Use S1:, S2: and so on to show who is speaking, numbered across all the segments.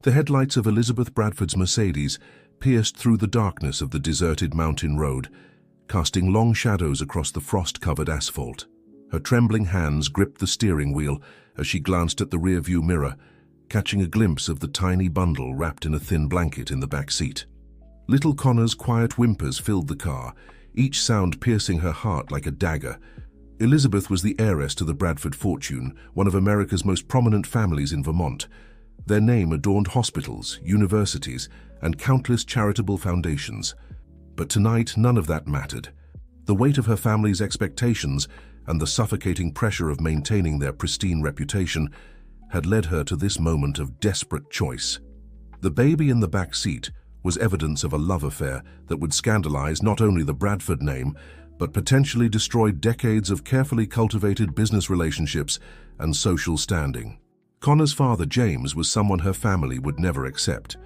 S1: The headlights of Elizabeth Bradford's Mercedes pierced through the darkness of the deserted mountain road, casting long shadows across the frost-covered asphalt. Her trembling hands gripped the steering wheel as she glanced at the rearview mirror, catching a glimpse of the tiny bundle wrapped in a thin blanket in the back seat. Little Connor's quiet whimpers filled the car, each sound piercing her heart like a dagger. Elizabeth was the heiress to the Bradford fortune, one of America's most prominent families in Vermont. Their name adorned hospitals, universities, and countless charitable foundations. But tonight, none of that mattered. The weight of her family's expectations and the suffocating pressure of maintaining their pristine reputation had led her to this moment of desperate choice. The baby in the back seat was evidence of a love affair that would scandalize not only the Bradford name, but potentially destroy decades of carefully cultivated business relationships and social standing. Connor's father, James, was someone her family would never accept.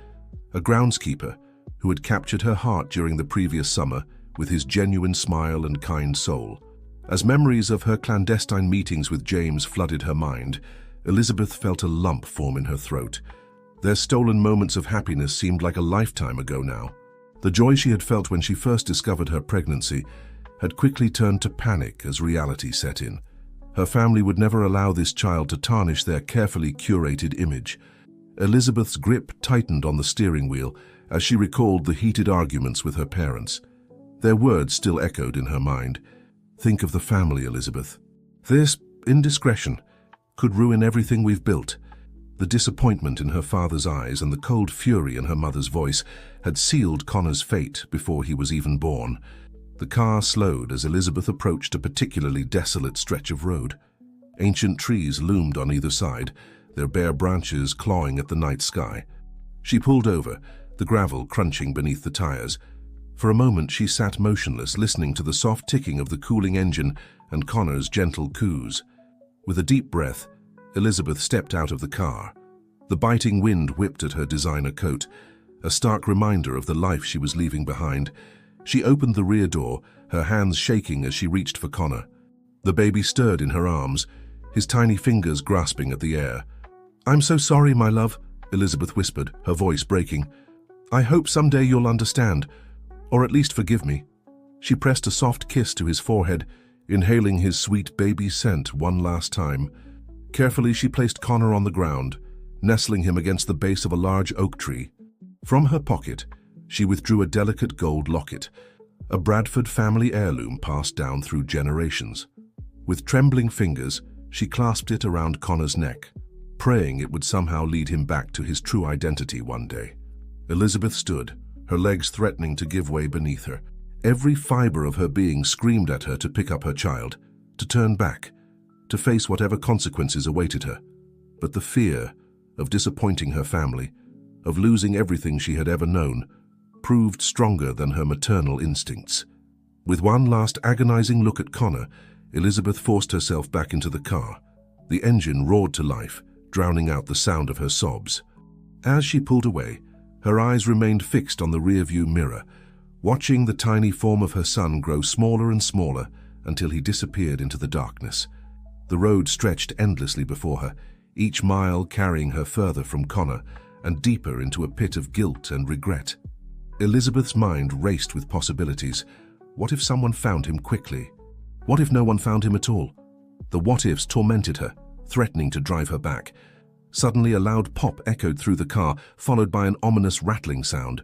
S1: A groundskeeper who had captured her heart during the previous summer with his genuine smile and kind soul. As memories of her clandestine meetings with James flooded her mind, Elizabeth felt a lump form in her throat. Their stolen moments of happiness seemed like a lifetime ago now. The joy she had felt when she first discovered her pregnancy had quickly turned to panic as reality set in. Her family would never allow this child to tarnish their carefully curated image. Elizabeth's grip tightened on the steering wheel as she recalled the heated arguments with her parents. Their words still echoed in her mind. "Think of the family, Elizabeth. This indiscretion could ruin everything we've built." The disappointment in her father's eyes and the cold fury in her mother's voice had sealed Connor's fate before he was even born. The car slowed as Elizabeth approached a particularly desolate stretch of road. Ancient trees loomed on either side, their bare branches clawing at the night sky. She pulled over, the gravel crunching beneath the tires. For a moment she sat motionless, listening to the soft ticking of the cooling engine and Connor's gentle coos. With a deep breath, Elizabeth stepped out of the car. The biting wind whipped at her designer coat, a stark reminder of the life she was leaving behind. She opened the rear door, her hands shaking as she reached for Connor. The baby stirred in her arms, his tiny fingers grasping at the air. "I'm so sorry, my love," Elizabeth whispered, her voice breaking. "I hope someday you'll understand, or at least forgive me." She pressed a soft kiss to his forehead, inhaling his sweet baby scent one last time. Carefully, she placed Connor on the ground, nestling him against the base of a large oak tree. From her pocket, she withdrew a delicate gold locket, a Bradford family heirloom passed down through generations. With trembling fingers, she clasped it around Connor's neck, praying it would somehow lead him back to his true identity one day. Elizabeth stood, her legs threatening to give way beneath her. Every fiber of her being screamed at her to pick up her child, to turn back, to face whatever consequences awaited her. But the fear of disappointing her family, of losing everything she had ever known, proved stronger than her maternal instincts. With one last agonizing look at Connor, Elizabeth forced herself back into the car. The engine roared to life, drowning out the sound of her sobs. As she pulled away, her eyes remained fixed on the rearview mirror, watching the tiny form of her son grow smaller and smaller until he disappeared into the darkness. The road stretched endlessly before her, each mile carrying her further from Connor and deeper into a pit of guilt and regret. Elizabeth's mind raced with possibilities. What if someone found him quickly? What if no one found him at all? The what-ifs tormented her, threatening to drive her back. Suddenly, a loud pop echoed through the car, followed by an ominous rattling sound.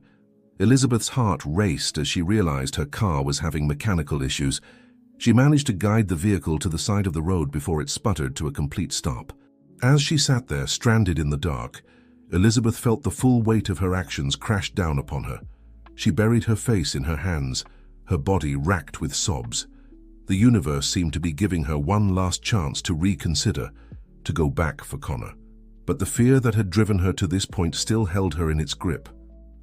S1: Elizabeth's heart raced as she realized her car was having mechanical issues. She managed to guide the vehicle to the side of the road before it sputtered to a complete stop. As she sat there, stranded in the dark, Elizabeth felt the full weight of her actions crash down upon her. She buried her face in her hands, her body racked with sobs. The universe seemed to be giving her one last chance to reconsider, to go back for Connor. But the fear that had driven her to this point still held her in its grip.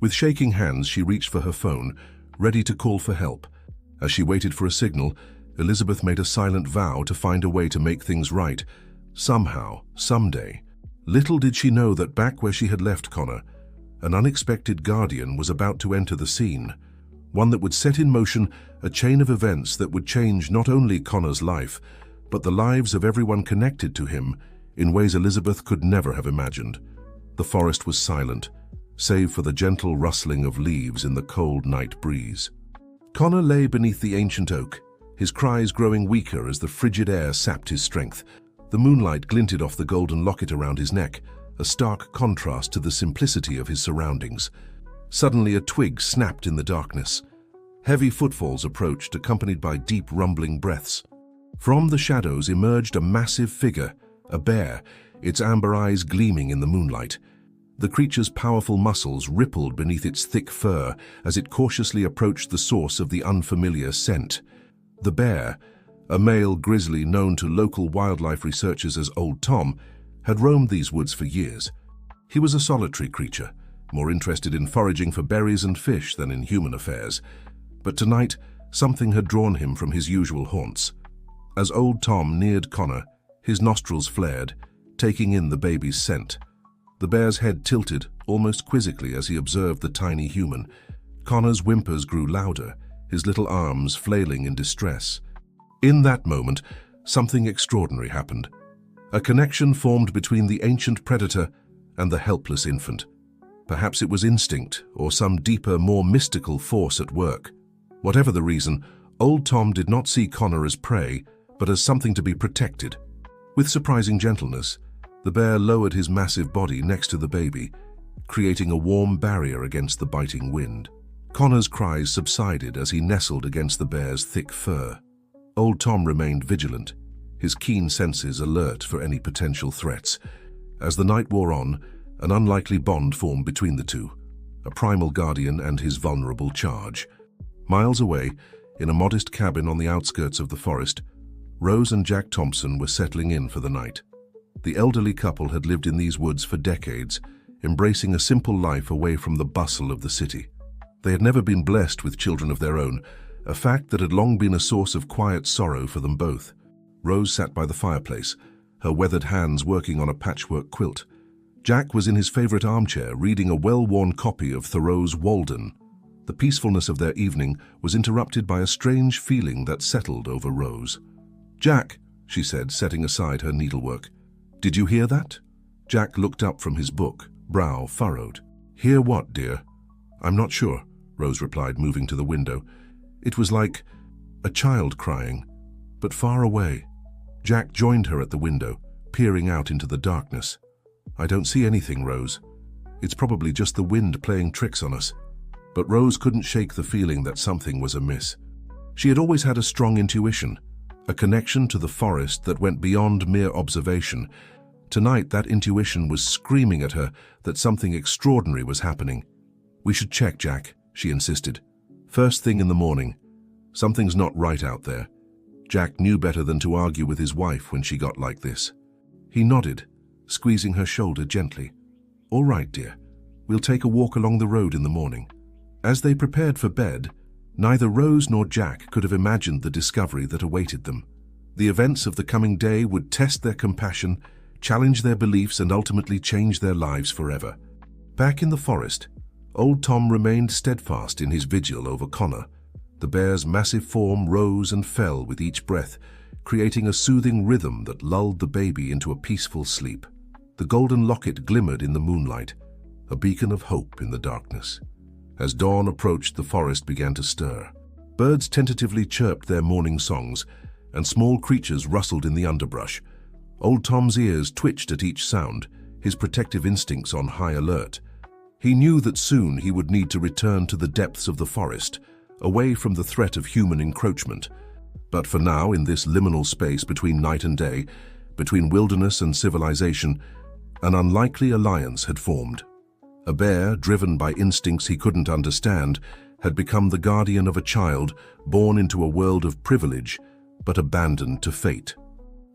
S1: With shaking hands, she reached for her phone, ready to call for help. As she waited for a signal, Elizabeth made a silent vow to find a way to make things right. Somehow, someday. Little did she know that back where she had left Connor, an unexpected guardian was about to enter the scene, one that would set in motion a chain of events that would change not only Connor's life, but the lives of everyone connected to him in ways Elizabeth could never have imagined. The forest was silent, save for the gentle rustling of leaves in the cold night breeze. Connor lay beneath the ancient oak, his cries growing weaker as the frigid air sapped his strength. The moonlight glinted off the golden locket around his neck, a stark contrast to the simplicity of his surroundings. Suddenly a twig snapped in the darkness. Heavy footfalls approached, accompanied by deep rumbling breaths. From the shadows emerged a massive figure, a bear, its amber eyes gleaming in the moonlight. The creature's powerful muscles rippled beneath its thick fur as it cautiously approached the source of the unfamiliar scent. The bear, a male grizzly known to local wildlife researchers as Old Tom, had roamed these woods for years. He was a solitary creature, more interested in foraging for berries and fish than in human affairs. But tonight, something had drawn him from his usual haunts. As Old Tom neared Connor, his nostrils flared, taking in the baby's scent. The bear's head tilted, almost quizzically, as he observed the tiny human. Connor's whimpers grew louder, his little arms flailing in distress. In that moment, something extraordinary happened. A connection formed between the ancient predator and the helpless infant. Perhaps it was instinct or some deeper, more mystical force at work. Whatever the reason, Old Tom did not see Connor as prey, but as something to be protected. With surprising gentleness, the bear lowered his massive body next to the baby, creating a warm barrier against the biting wind. Connor's cries subsided as he nestled against the bear's thick fur. Old Tom remained vigilant, his keen senses alert for any potential threats. As the night wore on, an unlikely bond formed between the two, a primal guardian and his vulnerable charge. Miles away, in a modest cabin on the outskirts of the forest, Rose and Jack Thompson were settling in for the night. The elderly couple had lived in these woods for decades, embracing a simple life away from the bustle of the city. They had never been blessed with children of their own, a fact that had long been a source of quiet sorrow for them both. Rose sat by the fireplace, her weathered hands working on a patchwork quilt. Jack was in his favorite armchair, reading a well-worn copy of Thoreau's Walden. The peacefulness of their evening was interrupted by a strange feeling that settled over Rose. "Jack," she said, setting aside her needlework. "Did you hear that?" Jack looked up from his book, brow furrowed. "Hear what, dear?" "I'm not sure," Rose replied, moving to the window. "It was like a child crying, but far away." Jack joined her at the window, peering out into the darkness. "I don't see anything, Rose. It's probably just the wind playing tricks on us." But Rose couldn't shake the feeling that something was amiss. She had always had a strong intuition, a connection to the forest that went beyond mere observation. Tonight, that intuition was screaming at her that something extraordinary was happening. "We should check, Jack," she insisted. "First thing in the morning. Something's not right out there." Jack knew better than to argue with his wife when she got like this. He nodded, squeezing her shoulder gently. "All right, dear. We'll take a walk along the road in the morning." As they prepared for bed, neither Rose nor Jack could have imagined the discovery that awaited them. The events of the coming day would test their compassion, challenge their beliefs, and ultimately change their lives forever. Back in the forest, Old Tom remained steadfast in his vigil over Connor. The bear's massive form rose and fell with each breath, creating a soothing rhythm that lulled the baby into a peaceful sleep. The golden locket glimmered in the moonlight, a beacon of hope in the darkness. As dawn approached, the forest began to stir. Birds tentatively chirped their morning songs, and small creatures rustled in the underbrush. Old Tom's ears twitched at each sound, his protective instincts on high alert. He knew that soon he would need to return to the depths of the forest, away from the threat of human encroachment. But for now, in this liminal space between night and day, between wilderness and civilization, an unlikely alliance had formed. A bear, driven by instincts he couldn't understand, had become the guardian of a child born into a world of privilege, but abandoned to fate.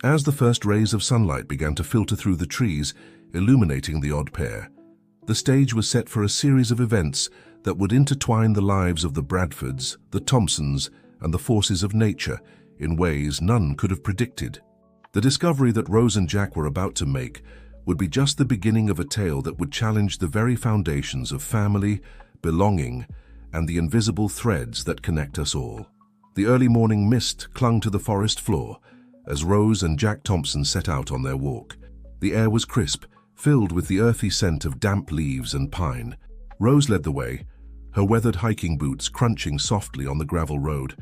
S1: As the first rays of sunlight began to filter through the trees, illuminating the odd pair, the stage was set for a series of events that would intertwine the lives of the Bradfords, the Thompsons, and the forces of nature in ways none could have predicted. The discovery that Rose and Jack were about to make would be just the beginning of a tale that would challenge the very foundations of family, belonging, and the invisible threads that connect us all. The early morning mist clung to the forest floor as Rose and Jack Thompson set out on their walk. The air was crisp, filled with the earthy scent of damp leaves and pine. Rose led the way, her weathered hiking boots crunching softly on the gravel road.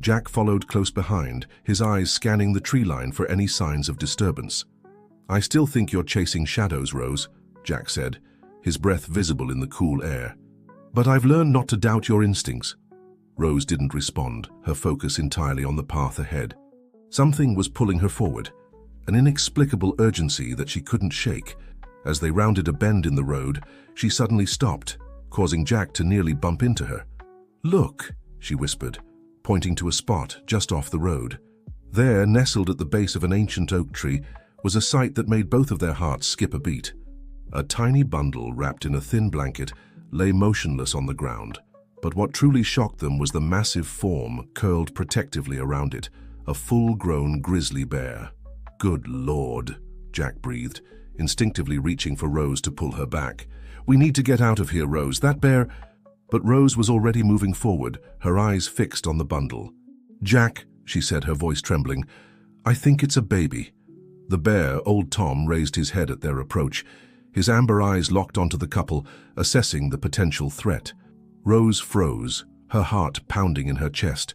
S1: Jack followed close behind, his eyes scanning the tree line for any signs of disturbance. "I still think you're chasing shadows, Rose," Jack said, his breath visible in the cool air. "But I've learned not to doubt your instincts." Rose didn't respond, her focus entirely on the path ahead. Something was pulling her forward, an inexplicable urgency that she couldn't shake. As they rounded a bend in the road, she suddenly stopped, causing Jack to nearly bump into her. "Look," she whispered, pointing to a spot just off the road. There, nestled at the base of an ancient oak tree, was a sight that made both of their hearts skip a beat. A tiny bundle wrapped in a thin blanket lay motionless on the ground, but what truly shocked them was the massive form curled protectively around it, a full-grown grizzly bear. "Good Lord," Jack breathed, instinctively reaching for Rose to pull her back. "We need to get out of here, Rose. That bear—" But Rose was already moving forward, her eyes fixed on the bundle. "Jack," she said, her voice trembling, "I think it's a baby." The bear, Old Tom, raised his head at their approach, his amber eyes locked onto the couple, assessing the potential threat. Rose froze, her heart pounding in her chest.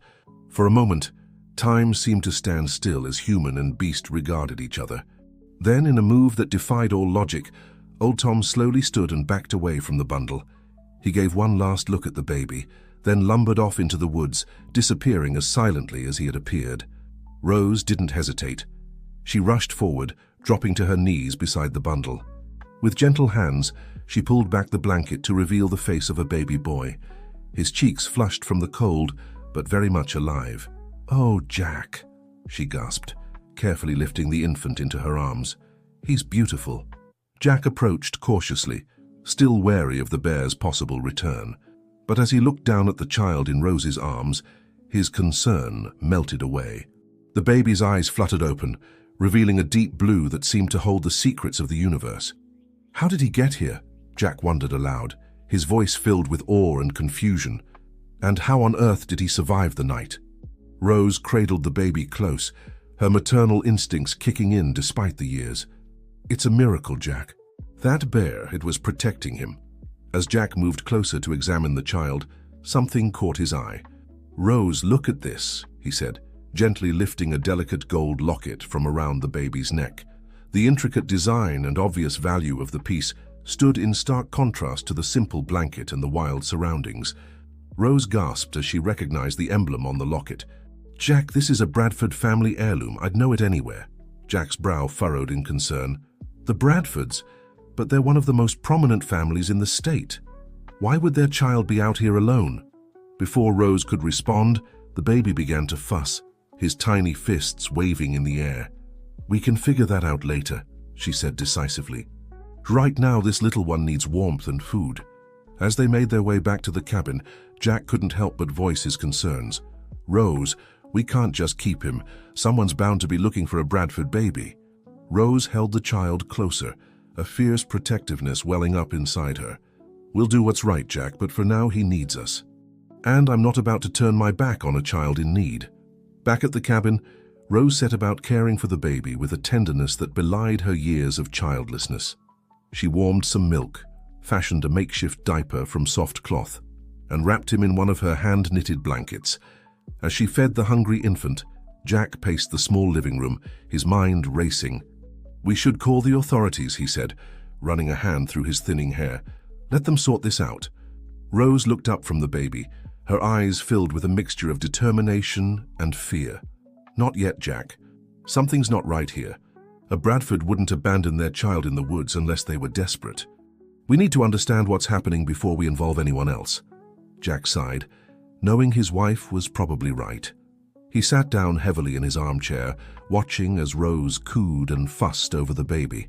S1: For a moment, time seemed to stand still as human and beast regarded each other. Then, in a move that defied all logic, Old Tom slowly stood and backed away from the bundle. He gave one last look at the baby, then lumbered off into the woods, disappearing as silently as he had appeared. Rose didn't hesitate. She rushed forward, dropping to her knees beside the bundle. With gentle hands, she pulled back the blanket to reveal the face of a baby boy, his cheeks flushed from the cold, but very much alive. "Oh, Jack," she gasped, carefully lifting the infant into her arms. "He's beautiful." Jack approached cautiously, still wary of the bear's possible return. But as he looked down at the child in Rose's arms, his concern melted away. The baby's eyes fluttered open, revealing a deep blue that seemed to hold the secrets of the universe. "How did he get here?" Jack wondered aloud, his voice filled with awe and confusion. "And how on earth did he survive the night?" Rose cradled the baby close, her maternal instincts kicking in despite the years. "It's a miracle, Jack. That bear, it was protecting him." As Jack moved closer to examine the child, something caught his eye. "Rose, look at this," he said, gently lifting a delicate gold locket from around the baby's neck. The intricate design and obvious value of the piece stood in stark contrast to the simple blanket and the wild surroundings. Rose gasped as she recognized the emblem on the locket. "Jack, this is a Bradford family heirloom. I'd know it anywhere." Jack's brow furrowed in concern. "The Bradfords? But they're one of the most prominent families in the state. Why would their child be out here alone?" Before Rose could respond, the baby began to fuss, his tiny fists waving in the air. "We can figure that out later," she said decisively. "Right now, this little one needs warmth and food." As they made their way back to the cabin, Jack couldn't help but voice his concerns. "Rose, we can't just keep him. Someone's bound to be looking for a Bradford baby." Rose held the child closer, a fierce protectiveness welling up inside her. "We'll do what's right, Jack, but for now he needs us. And I'm not about to turn my back on a child in need." Back at the cabin, Rose set about caring for the baby with a tenderness that belied her years of childlessness. She warmed some milk, fashioned a makeshift diaper from soft cloth, and wrapped him in one of her hand-knitted blankets. As she fed the hungry infant, Jack paced the small living room, his mind racing. "We should call the authorities," he said, running a hand through his thinning hair. "Let them sort this out." Rose looked up from the baby, her eyes filled with a mixture of determination and fear. "Not yet, Jack. Something's not right here. A Bradford wouldn't abandon their child in the woods unless they were desperate. We need to understand what's happening before we involve anyone else." Jack sighed, knowing his wife was probably right. He sat down heavily in his armchair, watching as Rose cooed and fussed over the baby.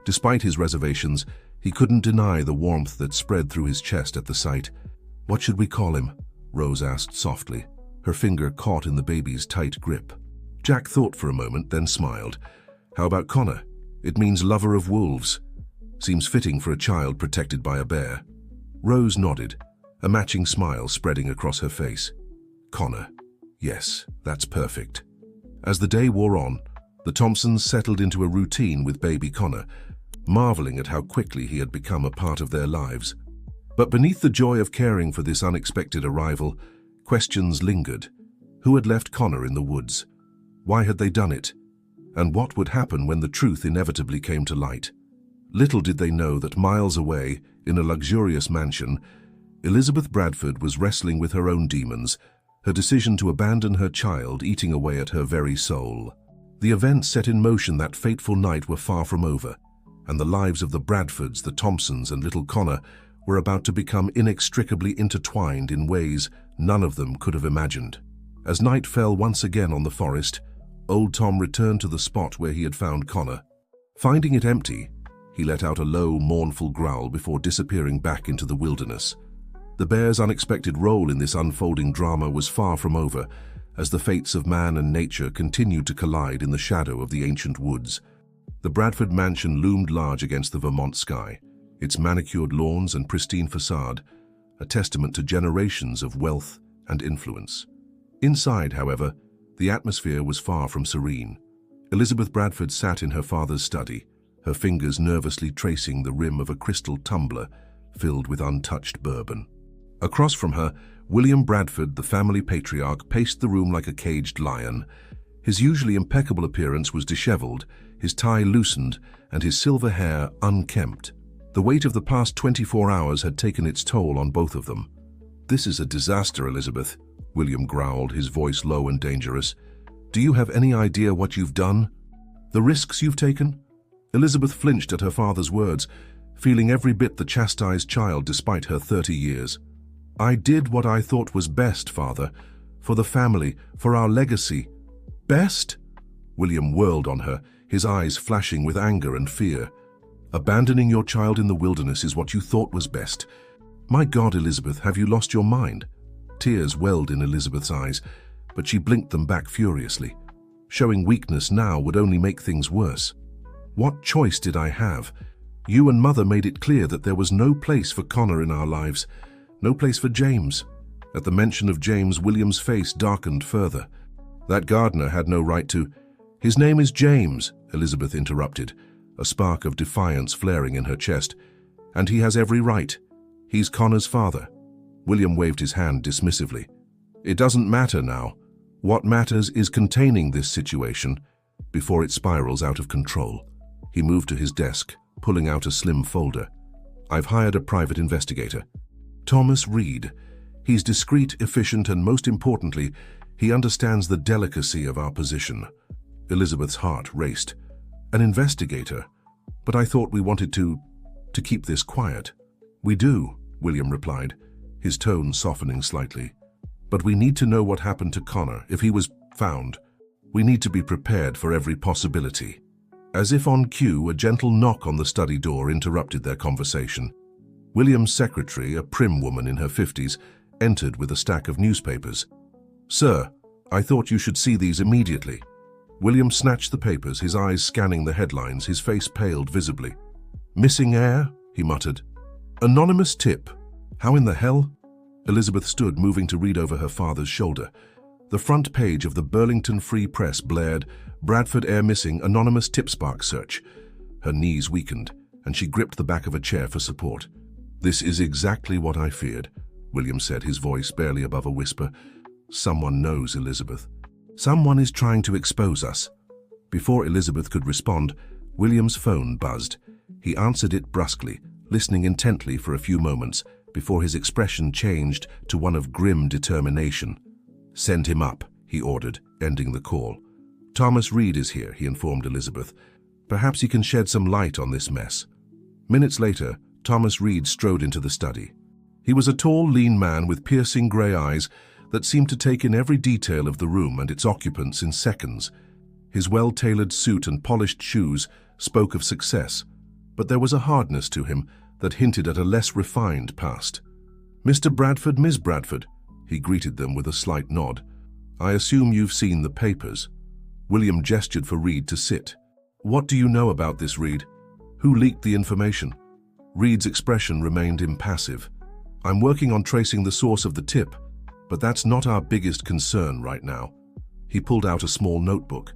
S1: Despite his reservations, he couldn't deny the warmth that spread through his chest at the sight. "What should we call him?" Rose asked softly, her finger caught in the baby's tight grip. Jack thought for a moment, then smiled. "How about Connor? It means lover of wolves. Seems fitting for a child protected by a bear." Rose nodded, a matching smile spreading across her face. "Connor. Yes, that's perfect." As the day wore on, the Thompsons settled into a routine with baby Connor. marveling at how quickly he had become a part of their lives. But beneath the joy of caring for this unexpected arrival, questions lingered. Who had left Connor in the woods? Why had they done it? And what would happen when the truth inevitably came to light? Little did they know that miles away, in a luxurious mansion, Elizabeth Bradford was wrestling with her own demons, her decision to abandon her child eating away at her very soul. The events set in motion that fateful night were far from over, and the lives of the Bradfords, the Thompsons, and little Connor were about to become inextricably intertwined in ways none of them could have imagined. As night fell once again on the forest, old Tom returned to the spot where he had found Connor. Finding it empty, he let out a low, mournful growl before disappearing back into the wilderness. The bear's unexpected role in this unfolding drama was far from over, as the fates of man and nature continued to collide in the shadow of the ancient woods. The Bradford mansion loomed large against the Vermont sky, its manicured lawns and pristine facade, a testament to generations of wealth and influence. Inside, however, the atmosphere was far from serene. Elizabeth Bradford sat in her father's study, her fingers nervously tracing the rim of a crystal tumbler filled with untouched bourbon. Across from her, William Bradford, the family patriarch, paced the room like a caged lion. His usually impeccable appearance was disheveled, his tie loosened, and his silver hair unkempt. The weight of the past 24 hours had taken its toll on both of them. "This is a disaster, Elizabeth," William growled, his voice low and dangerous. "Do you have any idea what you've done? The risks you've taken?" Elizabeth flinched at her father's words, feeling every bit the chastised child despite her 30 years. "I did what I thought was best, Father, for the family, for our legacy." "Best?" William whirled on her, his eyes flashing with anger and fear. "Abandoning your child in the wilderness is what you thought was best. My God, Elizabeth, have you lost your mind?" Tears welled in Elizabeth's eyes, but she blinked them back furiously. Showing weakness now would only make things worse. "What choice did I have? You and Mother made it clear that there was no place for Connor in our lives, no place for James." At the mention of James, William's face darkened further. "That gardener had no right to—" "His name is James," Elizabeth interrupted, a spark of defiance flaring in her chest. "And he has every right. He's Connor's father." William waved his hand dismissively. "It doesn't matter now. What matters is containing this situation before it spirals out of control." He moved to his desk, pulling out a slim folder. "I've hired a private investigator. Thomas Reed. He's discreet, efficient, and most importantly, he understands the delicacy of our position." Elizabeth's heart raced. "An investigator? But I thought we wanted to keep this quiet." "We do," William replied, his tone softening slightly. "But we need to know what happened to Connor, if he was found. We need to be prepared for every possibility." As if on cue, a gentle knock on the study door interrupted their conversation. William's secretary, a prim woman in her 50s, entered with a stack of newspapers. "Sir, I thought you should see these immediately." William snatched the papers, his eyes scanning the headlines, his face paled visibly. "Missing heir?" he muttered. "Anonymous tip. How in the hell?" Elizabeth stood, moving to read over her father's shoulder. The front page of the Burlington Free Press blared, "Bradford heir missing, anonymous tipspark search." Her knees weakened, and she gripped the back of a chair for support. "This is exactly what I feared," William said, his voice barely above a whisper. "Someone knows, Elizabeth. Someone is trying to expose us." Before Elizabeth could respond, William's phone buzzed. He answered it brusquely, listening intently for a few moments, before his expression changed to one of grim determination. "Send him up," he ordered, ending the call. "Thomas Reed is here," he informed Elizabeth. "Perhaps he can shed some light on this mess." Minutes later, Thomas Reed strode into the study. He was a tall, lean man with piercing grey eyes that seemed to take in every detail of the room and its occupants in seconds. His well-tailored suit and polished shoes spoke of success, but there was a hardness to him that hinted at a less refined past. "Mr. Bradford, Ms. Bradford," he greeted them with a slight nod. "I assume you've seen the papers." William gestured for Reed to sit. "What do you know about this, Reed? Who leaked the information?" Reed's expression remained impassive. "I'm working on tracing the source of the tip, but that's not our biggest concern right now." He pulled out a small notebook.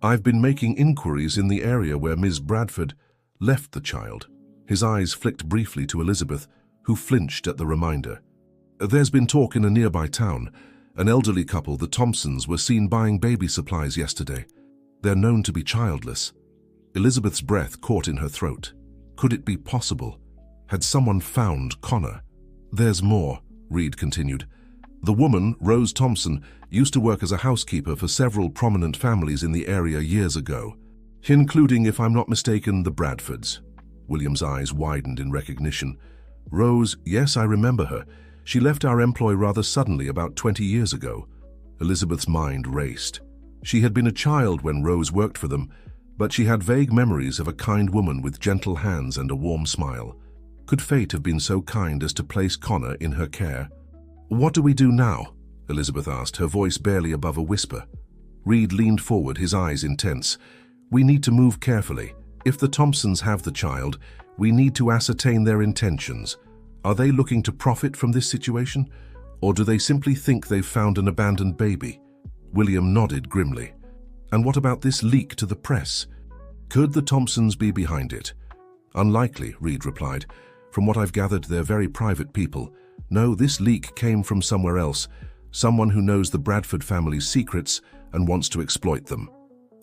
S1: "I've been making inquiries in the area where Ms. Bradford left the child. His eyes flicked briefly to Elizabeth, who flinched at the reminder. There's been talk in a nearby town. An elderly couple, the Thompsons, were seen buying baby supplies yesterday. They're known to be childless. Elizabeth's breath caught in her throat. Could it be possible? Had someone found Connor? There's more, Reed continued. The woman, Rose Thompson, used to work as a housekeeper for several prominent families in the area years ago, including, if I'm not mistaken, the Bradfords. William's eyes widened in recognition. Rose, yes, I remember her. She left our employ rather suddenly about 20 years ago. Elizabeth's mind raced. She had been a child when Rose worked for them, but she had vague memories of a kind woman with gentle hands and a warm smile. Could fate have been so kind as to place Connor in her care? What do we do now? Elizabeth asked, her voice barely above a whisper. Reed leaned forward, his eyes intense. We need to move carefully. If the Thompsons have the child, we need to ascertain their intentions. Are they looking to profit from this situation? Or do they simply think they've found an abandoned baby? William nodded grimly. And what about this leak to the press? Could the Thompsons be behind it? Unlikely, Reed replied. From what I've gathered, they're very private people. No, this leak came from somewhere else, someone who knows the Bradford family's secrets and wants to exploit them.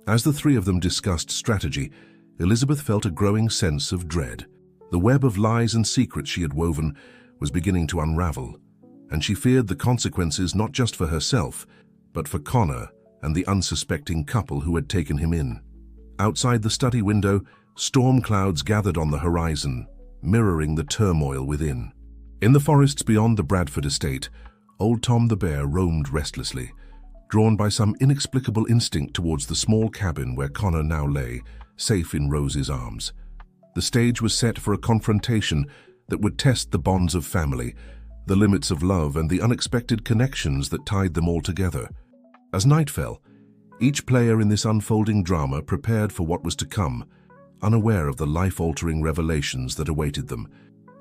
S1: As the three of them discussed strategy, Elizabeth felt a growing sense of dread. The web of lies and secrets she had woven was beginning to unravel, and she feared the consequences not just for herself, but for Connor and the unsuspecting couple who had taken him in. Outside the study window, storm clouds gathered on the horizon, mirroring the turmoil within. In the forests beyond the Bradford estate, old Tom the bear roamed restlessly, drawn by some inexplicable instinct towards the small cabin where Connor now lay, safe in Rose's arms. The stage was set for a confrontation that would test the bonds of family, the limits of love, and the unexpected connections that tied them all together. As night fell, each player in this unfolding drama prepared for what was to come, unaware of the life-altering revelations that awaited them.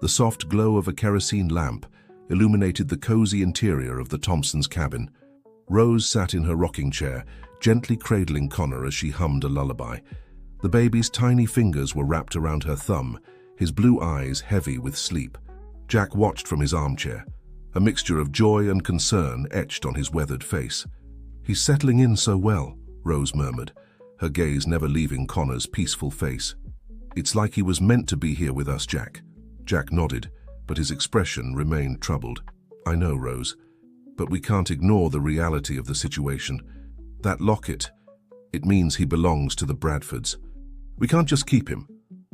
S1: The soft glow of a kerosene lamp illuminated the cozy interior of the Thompsons' cabin. Rose sat in her rocking chair, gently cradling Connor as she hummed a lullaby. The baby's tiny fingers were wrapped around her thumb, his blue eyes heavy with sleep. Jack watched from his armchair, a mixture of joy and concern etched on his weathered face. He's settling in so well, Rose murmured, her gaze never leaving Connor's peaceful face. It's like he was meant to be here with us, Jack. Jack nodded, but his expression remained troubled. I know, Rose, but we can't ignore the reality of the situation. That locket, it means he belongs to the Bradfords. We can't just keep him.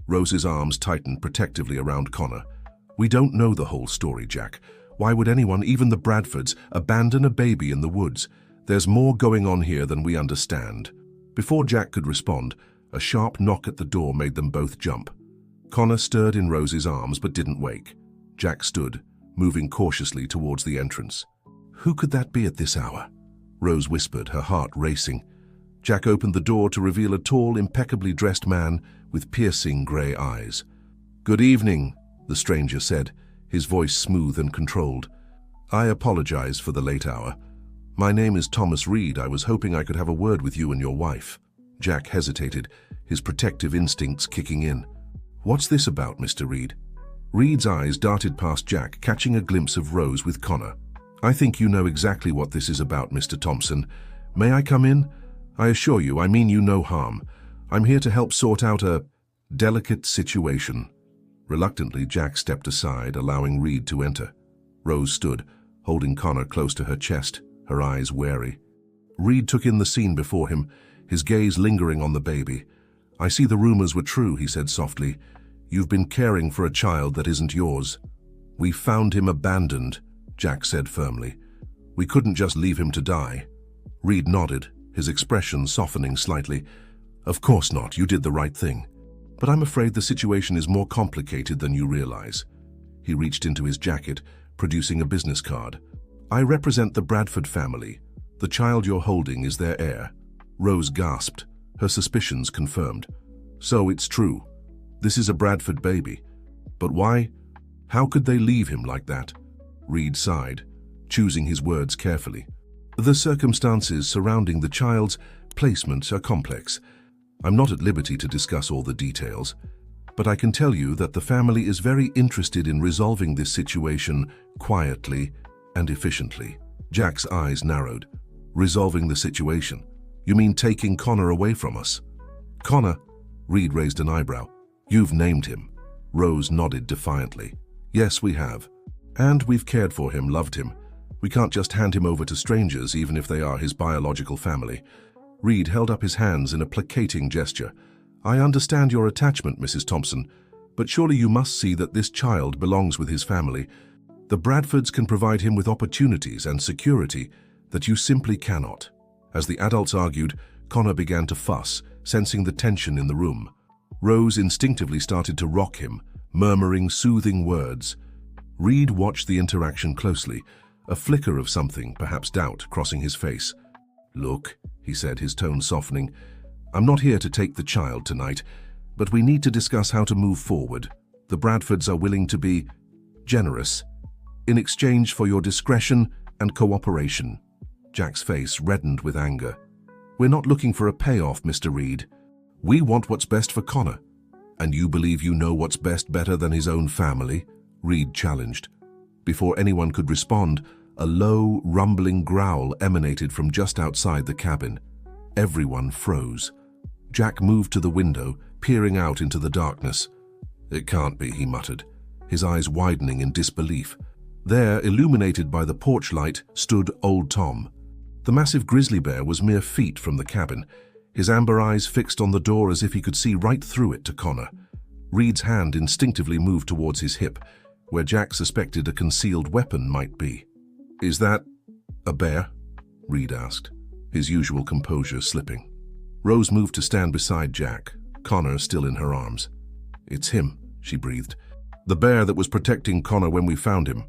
S1: Rose's arms tightened protectively around Connor. We don't know the whole story, Jack. Why would anyone, even the Bradfords, abandon a baby in the woods? There's more going on here than we understand. Before Jack could respond, a sharp knock at the door made them both jump. Connor stirred in Rose's arms but didn't wake. Jack stood, moving cautiously towards the entrance. Who could that be at this hour? Rose whispered, her heart racing. Jack opened the door to reveal a tall, impeccably dressed man with piercing grey eyes. Good evening, the stranger said, his voice smooth and controlled. I apologize for the late hour. My name is Thomas Reed. I was hoping I could have a word with you and your wife. Jack hesitated, his protective instincts kicking in. What's this about, Mr. Reed? Reed's eyes darted past Jack, catching a glimpse of Rose with Connor. I think you know exactly what this is about, Mr. Thompson. May I come in? I assure you, I mean you no harm. I'm here to help sort out a delicate situation. Reluctantly, Jack stepped aside, allowing Reed to enter. Rose stood, holding Connor close to her chest, her eyes wary. Reed took in the scene before him, his gaze lingering on the baby. I see the rumors were true, he said softly. You've been caring for a child that isn't yours. We found him abandoned, Jack said firmly. We couldn't just leave him to die. Reed nodded, his expression softening slightly. Of course not, you did the right thing. But I'm afraid the situation is more complicated than you realize. He reached into his jacket, producing a business card. I represent the Bradford family. The child you're holding is their heir. Rose gasped, her suspicions confirmed. So it's true. This is a Bradford baby. But why? How could they leave him like that? Reed sighed, choosing his words carefully. The circumstances surrounding the child's placement are complex. I'm not at liberty to discuss all the details. but I can tell you that the family is very interested in resolving this situation quietly and efficiently. Jack's eyes narrowed. Resolving the situation? You mean taking Connor away from us? Connor? Reed raised an eyebrow. You've named him. Rose nodded defiantly. Yes, we have. And we've cared for him, loved him. We can't just hand him over to strangers, even if they are his biological family. Reed held up his hands in a placating gesture. I understand your attachment, Mrs. Thompson, but surely you must see that this child belongs with his family. The Bradfords can provide him with opportunities and security that you simply cannot. As the adults argued, Connor began to fuss, sensing the tension in the room. Rose instinctively started to rock him, murmuring soothing words. Reed watched the interaction closely, a flicker of something, perhaps doubt, crossing his face. Look, he said, his tone softening, I'm not here to take the child tonight, but we need to discuss how to move forward. The Bradfords are willing to be generous in exchange for your discretion and cooperation. Jack's face reddened with anger. We're not looking for a payoff, Mr. Reed. We want what's best for Connor. And you believe you know what's best better than his own family? Reed challenged. Before anyone could respond, a low, rumbling growl emanated from just outside the cabin. Everyone froze. Jack moved to the window, peering out into the darkness. It can't be, he muttered, his eyes widening in disbelief. There, illuminated by the porch light, stood Old Tom. The massive grizzly bear was mere feet from the cabin, his amber eyes fixed on the door as if he could see right through it to Connor. Reed's hand instinctively moved towards his hip, where Jack suspected a concealed weapon might be. Is that a bear? Reed asked, his usual composure slipping. Rose moved to stand beside Jack, Connor still in her arms. It's him, she breathed. The bear that was protecting Connor when we found him.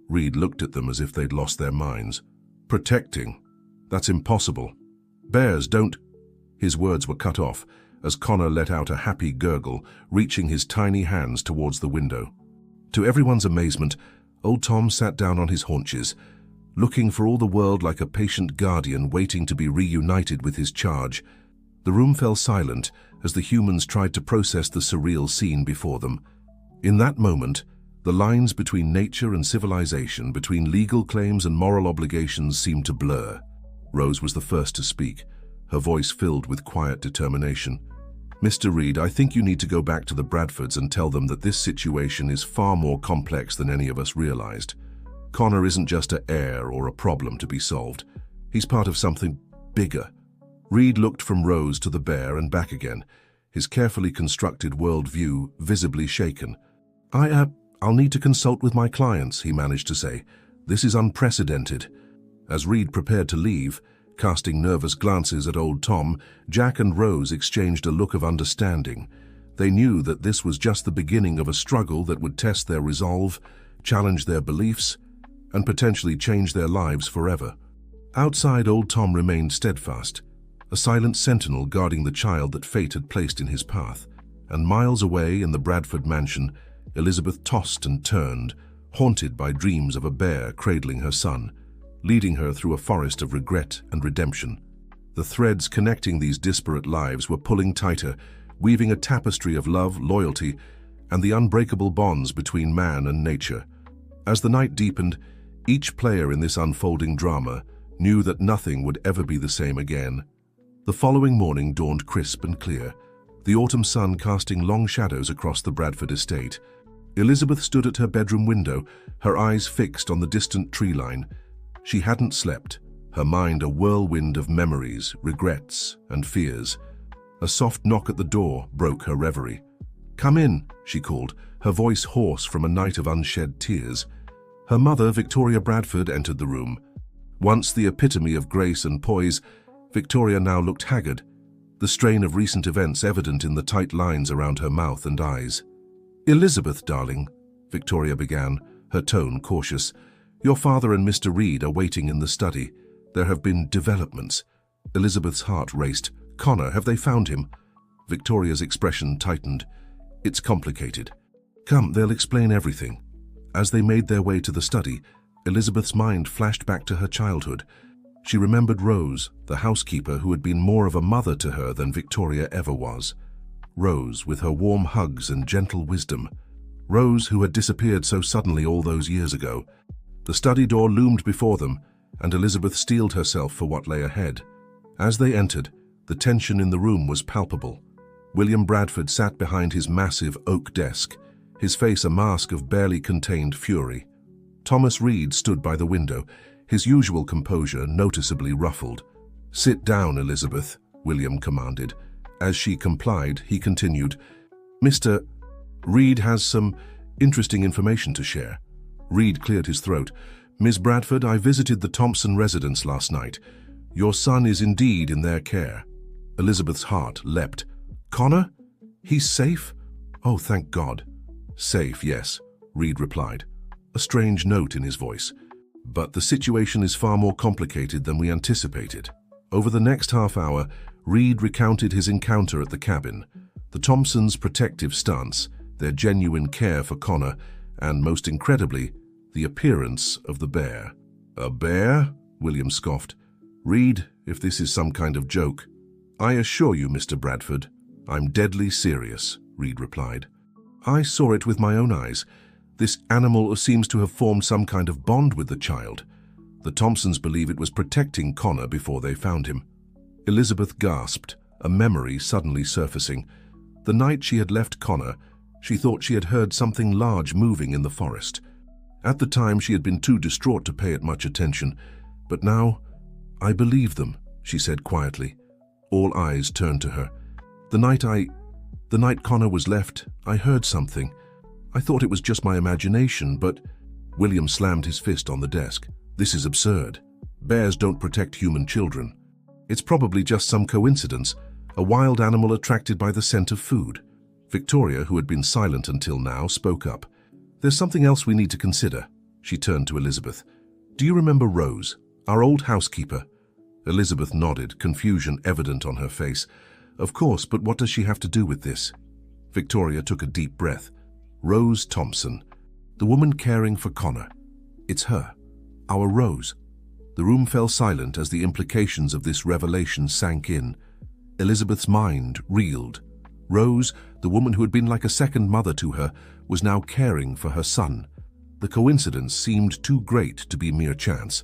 S1: Reed looked at them as if they'd lost their minds. Protecting? That's impossible. Bears don't... His words were cut off as Connor let out a happy gurgle, reaching his tiny hands towards the window. To everyone's amazement, Old Tom sat down on his haunches, looking for all the world like a patient guardian waiting to be reunited with his charge. The room fell silent as the humans tried to process the surreal scene before them. In that moment, the lines between nature and civilization, between legal claims and moral obligations seemed to blur. Rose was the first to speak, her voice filled with quiet determination. Mr. Reed, I think you need to go back to the Bradfords and tell them that this situation is far more complex than any of us realized. Connor isn't just an heir or a problem to be solved. He's part of something bigger. Reed looked from Rose to the bear and back again, his carefully constructed worldview visibly shaken. I'll need to consult with my clients, he managed to say. This is unprecedented. As Reed prepared to leave, casting nervous glances at Old Tom, Jack and Rose exchanged a look of understanding. They knew that this was just the beginning of a struggle that would test their resolve, challenge their beliefs, and potentially change their lives forever. Outside, Old Tom remained steadfast, a silent sentinel guarding the child that fate had placed in his path. And miles away in the Bradford mansion, Elizabeth tossed and turned, haunted by dreams of a bear cradling her son, leading her through a forest of regret and redemption. The threads connecting these disparate lives were pulling tighter, weaving a tapestry of love, loyalty, and the unbreakable bonds between man and nature. As the night deepened, each player in this unfolding drama knew that nothing would ever be the same again. The following morning dawned crisp and clear, the autumn sun casting long shadows across the Bradford estate. Elizabeth stood at her bedroom window, her eyes fixed on the distant tree line. She hadn't slept, her mind a whirlwind of memories, regrets, and fears. A soft knock at the door broke her reverie. "Come in," she called, her voice hoarse from a night of unshed tears. Her mother, Victoria Bradford, entered the room. Once the epitome of grace and poise, Victoria now looked haggard, the strain of recent events evident in the tight lines around her mouth and eyes. "Elizabeth, darling," Victoria began, her tone cautious, "your father and Mr. Reed are waiting in the study. There have been developments." Elizabeth's heart raced. "Connor, have they found him?" Victoria's expression tightened. "It's complicated. Come, they'll explain everything." As they made their way to the study, Elizabeth's mind flashed back to her childhood. She remembered Rose, the housekeeper who had been more of a mother to her than Victoria ever was. Rose, with her warm hugs and gentle wisdom. Rose, who had disappeared so suddenly all those years ago. The study door loomed before them, and Elizabeth steeled herself for what lay ahead. As they entered, the tension in the room was palpable. William Bradford sat behind his massive oak desk, his face a mask of barely contained fury. Thomas Reed stood by the window, his usual composure noticeably ruffled. "Sit down, Elizabeth," William commanded. As she complied, he continued, "Mr. Reed has some interesting information to share." Reed cleared his throat. "Miss Bradford, I visited the Thompson residence last night. Your son is indeed in their care." Elizabeth's heart leapt. "Connor? He's safe? Oh, thank God." "Safe, yes," Reed replied, a strange note in his voice. "But the situation is far more complicated than we anticipated." Over the next half hour, Reed recounted his encounter at the cabin, the Thompsons' protective stance, their genuine care for Connor, and, most incredibly, the appearance of the bear. "A bear?" William scoffed. "Reed, if this is some kind of joke." "I assure you, Mr. Bradford, I'm deadly serious," Reed replied. "I saw it with my own eyes. This animal seems to have formed some kind of bond with the child. The Thompsons believe it was protecting Connor before they found him." Elizabeth gasped, a memory suddenly surfacing. The night she had left Connor, she thought she had heard something large moving in the forest. At the time, she had been too distraught to pay it much attention. But now, "I believe them," she said quietly. All eyes turned to her. The night Connor was left, I heard something. I thought it was just my imagination, but..." William slammed his fist on the desk. "This is absurd. Bears don't protect human children. It's probably just some coincidence, a wild animal attracted by the scent of food." Victoria, who had been silent until now, spoke up. "There's something else we need to consider." She turned to Elizabeth. "Do you remember Rose, our old housekeeper?" Elizabeth nodded, confusion evident on her face. "Of course, but what does she have to do with this?" Victoria took a deep breath. "Rose Thompson, the woman caring for Connor. It's her, our Rose." The room fell silent as the implications of this revelation sank in. Elizabeth's mind reeled. Rose, the woman who had been like a second mother to her, was now caring for her son. The coincidence seemed too great to be mere chance.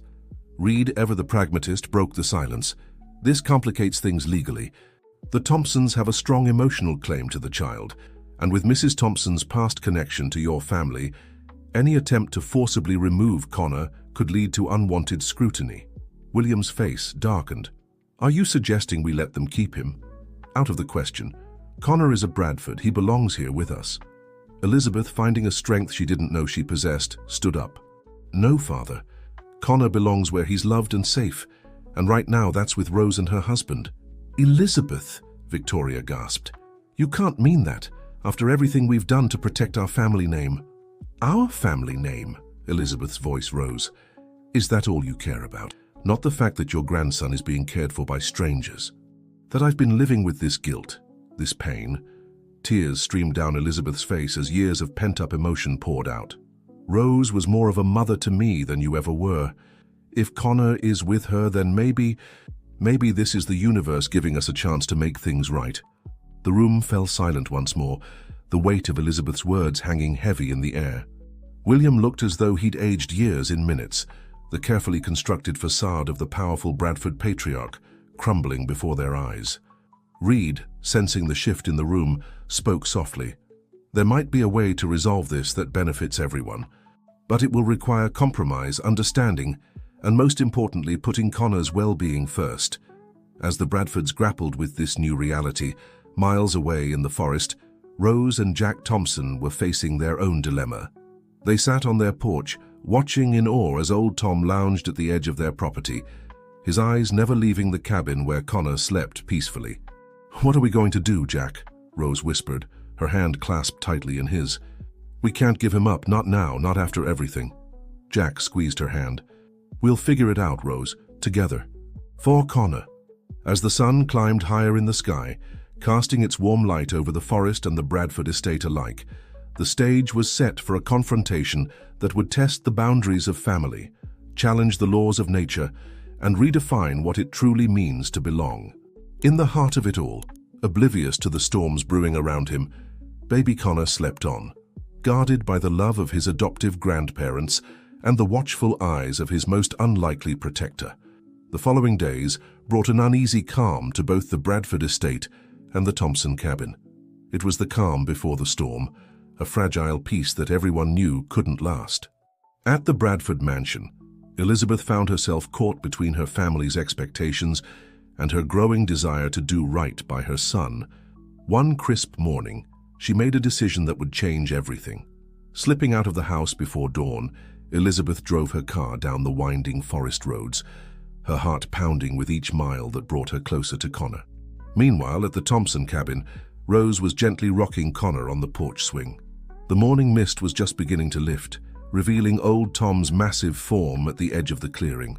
S1: Reed, ever the pragmatist, broke the silence. "This complicates things legally. The Thompsons have a strong emotional claim to the child, and with Mrs. Thompson's past connection to your family, any attempt to forcibly remove Connor could lead to unwanted scrutiny." William's face darkened. "Are you suggesting we let them keep him?" "Out of the question. Connor is a Bradford. He belongs here with us." Elizabeth, finding a strength she didn't know she possessed, stood up. "No, Father. Connor belongs where he's loved and safe, and right now that's with Rose and her husband." "Elizabeth," Victoria gasped. "You can't mean that, after everything we've done to protect our family name." "Our family name?" Elizabeth's voice rose. "Is that all you care about? Not the fact that your grandson is being cared for by strangers? That I've been living with this guilt, this pain?" Tears streamed down Elizabeth's face as years of pent-up emotion poured out. "Rose was more of a mother to me than you ever were. If Connor is with her, then maybe this is the universe giving us a chance to make things right." The room fell silent once more, the weight of Elizabeth's words hanging heavy in the air. William looked as though he'd aged years in minutes, the carefully constructed facade of the powerful Bradford patriarch crumbling before their eyes. Reed, sensing the shift in the room, spoke softly. "There might be a way to resolve this that benefits everyone, but it will require compromise, understanding, and most importantly, putting Connor's well-being first." As the Bradfords grappled with this new reality, miles away in the forest, Rose and Jack Thompson were facing their own dilemma. They sat on their porch, watching in awe as old Tom lounged at the edge of their property, his eyes never leaving the cabin where Connor slept peacefully. "What are we going to do, Jack?" Rose whispered, her hand clasped tightly in his. "We can't give him up, not now, not after everything." Jack squeezed her hand. "We'll figure it out, Rose, together. For Connor." As the sun climbed higher in the sky, casting its warm light over the forest and the Bradford estate alike, the stage was set for a confrontation that would test the boundaries of family, challenge the laws of nature, and redefine what it truly means to belong. In the heart of it all, Oblivious to the storms brewing around him, baby Connor slept on, guarded by the love of his adoptive grandparents and the watchful eyes of his most unlikely protector. The following days brought an uneasy calm to both the Bradford estate and the Thompson cabin. It was the calm before the storm, a fragile peace that everyone knew couldn't last. At the Bradford mansion, Elizabeth found herself caught between her family's expectations and her growing desire to do right by her son. One crisp morning, she made a decision that would change everything. Slipping out of the house before dawn, Elizabeth drove her car down the winding forest roads, her heart pounding with each mile that brought her closer to Connor. Meanwhile, at the Thompson cabin, Rose was gently rocking Connor on the porch swing. The morning mist was just beginning to lift, revealing old Tom's massive form at the edge of the clearing.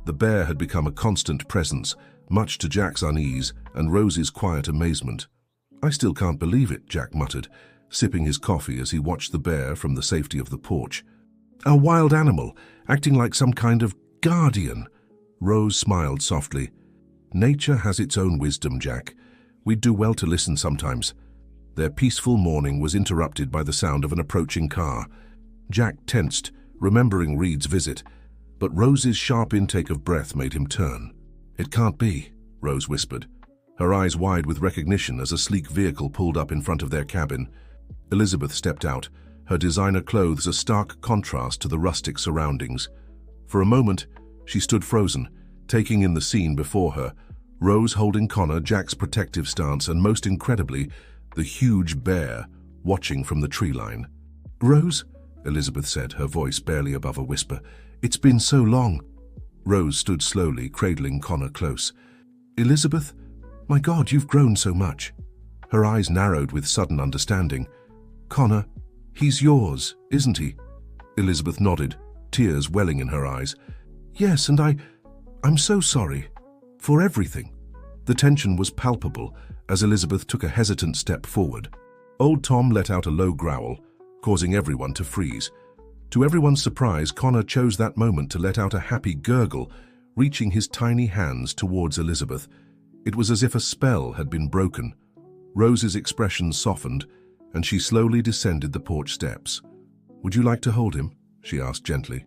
S1: The bear had become a constant presence, much to Jack's unease and Rose's quiet amazement. "I still can't believe it," Jack muttered, sipping his coffee as he watched the bear from the safety of the porch. "A wild animal, acting like some kind of guardian." Rose smiled softly. "Nature has its own wisdom, Jack. We'd do well to listen sometimes." Their peaceful morning was interrupted by the sound of an approaching car. Jack tensed, remembering Reed's visit, but Rose's sharp intake of breath made him turn. "It can't be," Rose whispered, her eyes wide with recognition as a sleek vehicle pulled up in front of their cabin. Elizabeth stepped out, her designer clothes a stark contrast to the rustic surroundings. For a moment, she stood frozen, taking in the scene before her, Rose holding Connor, Jack's protective stance, and most incredibly, the huge bear watching from the tree line. "Rose," Elizabeth said, her voice barely above a whisper, "it's been so long." Rose stood slowly, cradling Connor close. "Elizabeth, my God, you've grown so much." Her eyes narrowed with sudden understanding. "Connor, he's yours, isn't he?" Elizabeth nodded, tears welling in her eyes. "Yes, and I'm so sorry. For everything." The tension was palpable as Elizabeth took a hesitant step forward. Old Tom let out a low growl, causing everyone to freeze. To everyone's surprise, Connor chose that moment to let out a happy gurgle, reaching his tiny hands towards Elizabeth. It was as if a spell had been broken. Rose's expression softened, and she slowly descended the porch steps. "Would you like to hold him?" she asked gently.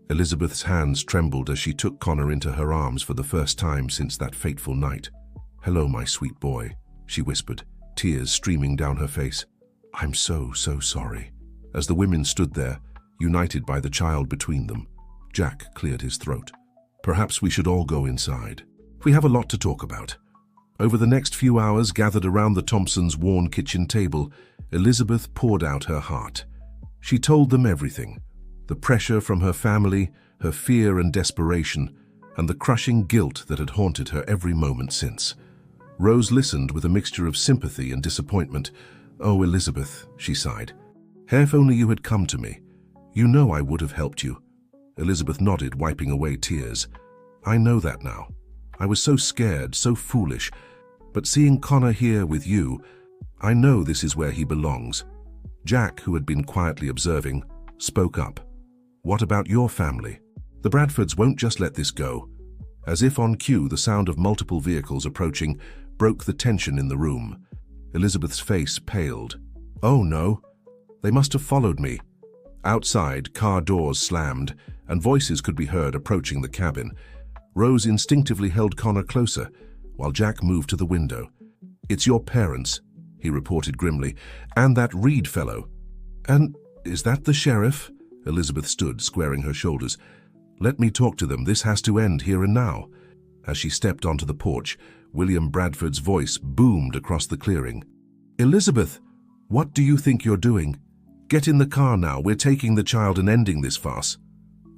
S1: Elizabeth's hands trembled as she took Connor into her arms for the first time since that fateful night. "Hello, my sweet boy," she whispered, tears streaming down her face. "I'm so sorry." As the women stood there, united by the child between them, Jack cleared his throat. "Perhaps we should all go inside. We have a lot to talk about." Over the next few hours, gathered around the Thompsons' worn kitchen table, Elizabeth poured out her heart. She told them everything: the pressure from her family, her fear and desperation, and the crushing guilt that had haunted her every moment since. Rose listened with a mixture of sympathy and disappointment. "Oh, Elizabeth," she sighed. "If only you had come to me. You know I would have helped you." Elizabeth nodded, wiping away tears. "I know that now. I was so scared, so foolish. But seeing Connor here with you, I know this is where he belongs." Jack, who had been quietly observing, spoke up. "What about your family? The Bradfords won't just let this go." As if on cue, the sound of multiple vehicles approaching broke the tension in the room. Elizabeth's face paled. "Oh no, they must have followed me." Outside, car doors slammed, and voices could be heard approaching the cabin. Rose instinctively held Connor closer, while Jack moved to the window. "It's your parents," he reported grimly, "and that Reed fellow." "And is that the sheriff?" Elizabeth stood, squaring her shoulders. "Let me talk to them. This has to end here and now." As she stepped onto the porch, William Bradford's voice boomed across the clearing. "Elizabeth, what do you think you're doing? Get in the car now. We're taking the child and ending this farce."